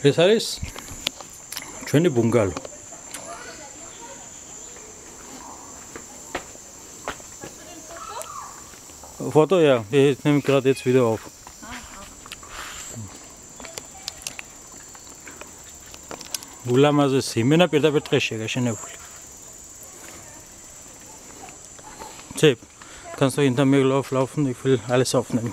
ეს არის ჩვენი ბუნგალო. Foto ja, ich nehme gerade jetzt wieder auf. ულამაზესი იმენა პირდაპირ დღეშია გაშენებული. Tipp, kannst du hinter mir laufen? Ich will alles aufnehmen.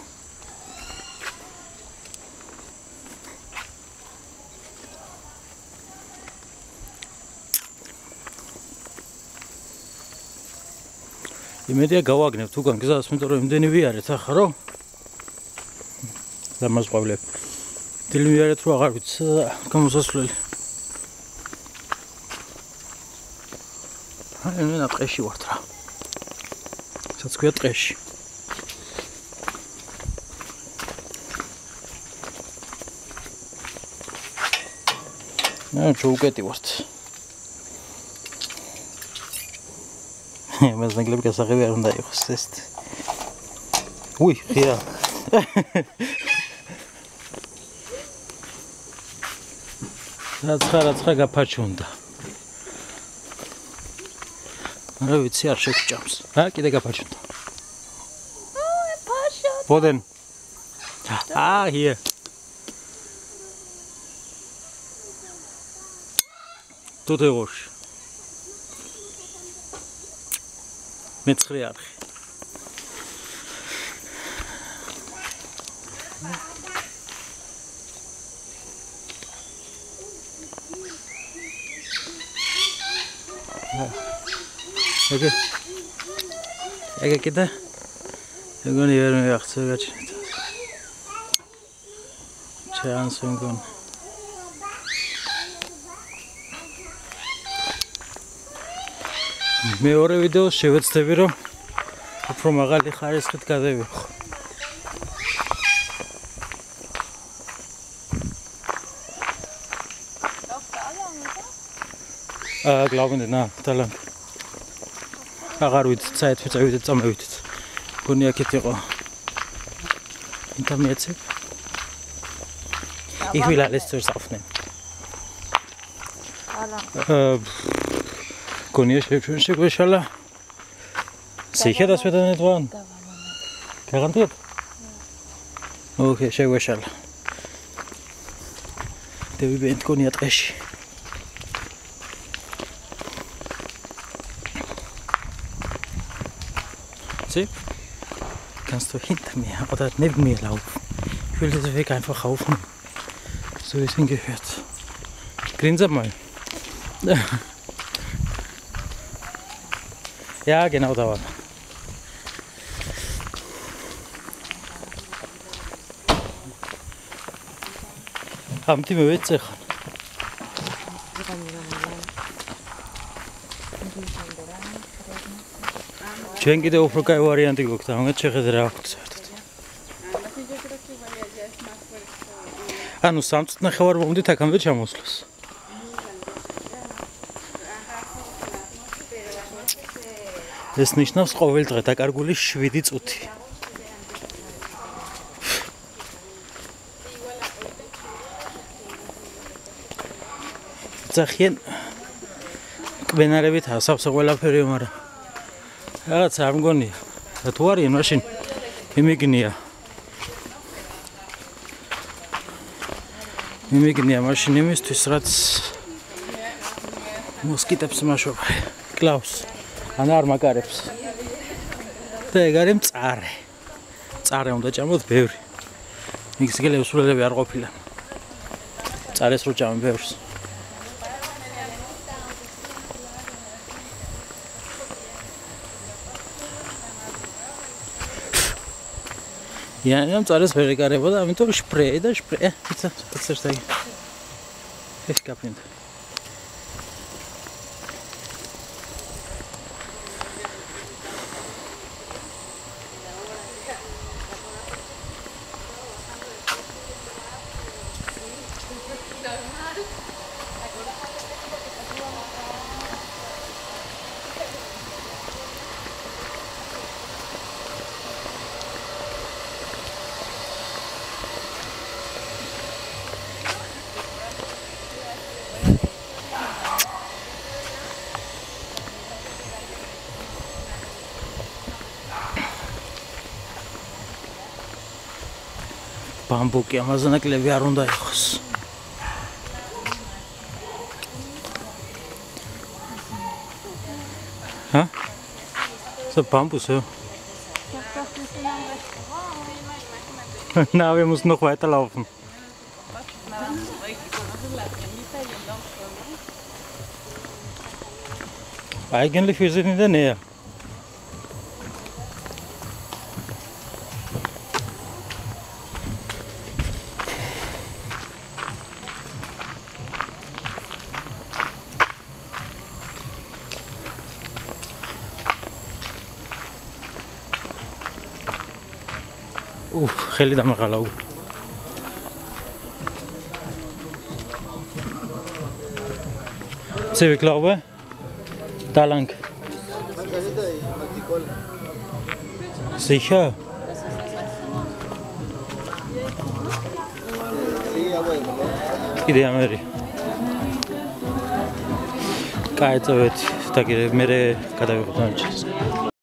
იმედია გავაგნებთ უკან გზას, იმიტომ რომ იმდენი ვიარეთ ახლა რომ დამასყავლებ. დილი ვიარეთ რომ აღარ ვიცი გამოსასვლელი. მე ტყეში ვართ რა. სადაც ქვია ტყეში. ნუ უკეთი ვართ. მას ნაკლები გასაღები არ უნდა იყოს ეს. უი, ღია. რაცხა გაფაჩუნდა. არა ვიცი არ შეგვჭამს. კიდე გაფაჩუნდა. ბოდენ. Hier. Tot heel roos. Met schreeuwen. Oké. Kijk kita. Ik ga niet weer mee achter gaan. Chance gaan. მეორე ვიდეოს შევეცდები რომ უფრო მაღალი ხარისხით გადავიღო. Glauben nicht, na, da lang. აღარ ვიცი, საერთოდ წავიდეთ, წამოვიდეთ. გონი აქეთ იყო. Hinter mir jetzt. Ich will alles zuerst aufnehmen. Goni, schön gewischt. Sicher, dass wir da nicht waren? Garantiert? Okay, schön gewischt. Der Übend Goni hat recht. Sieh? Kannst du hinter mir oder neben mir laufen? Ich will diesen Weg einfach aufnehmen. So wie es hingehört. Grinse mal. Ja, genau da war. Haben die mir witzig? ჩვენ კიდე უფრო კაი ვარიანტი გვაქვს, ამით შეხედე რა აქვს საერთოდ. ანუ 3 წუთი ნახევარ მომდით აქამდე ჩამოსვლას. ეს ნიშნავს ყოველ დღე დაკარგული 7 წუთი. ძახიან კბენარებით ასავს ყველაფერი, მაგრამ რაღაც არ მგონია. თუ არიან მაშინ იმიგნია. იმიგნია მაშინ იმისთვის, რაც მოსკიტებს მაშობა. კლავს. ან არ მაგარებს. და ეგ არის მწარე. მწარე უნდა ჭამოთ ბევრი. მიგსგელებს სულელები არ ყოფილა. მწარეს რო ჭამენ ბევრს. Ja, alles wäre gerade, oder? Mit dem Spray, da Spray. Bitte, das ist das. Ich gab ihn. Bambuki, amazon naklები არ უნდა იყოს. Hä? So Bambus, ja. Na, wir müssen noch weiterlaufen. Eigentlich wir sind in der Nähe. خیلی دم غلا بود. Sie glaube, da lang. Sicher. Idea meri. Кайцовეთ, так и мере, когда вы потом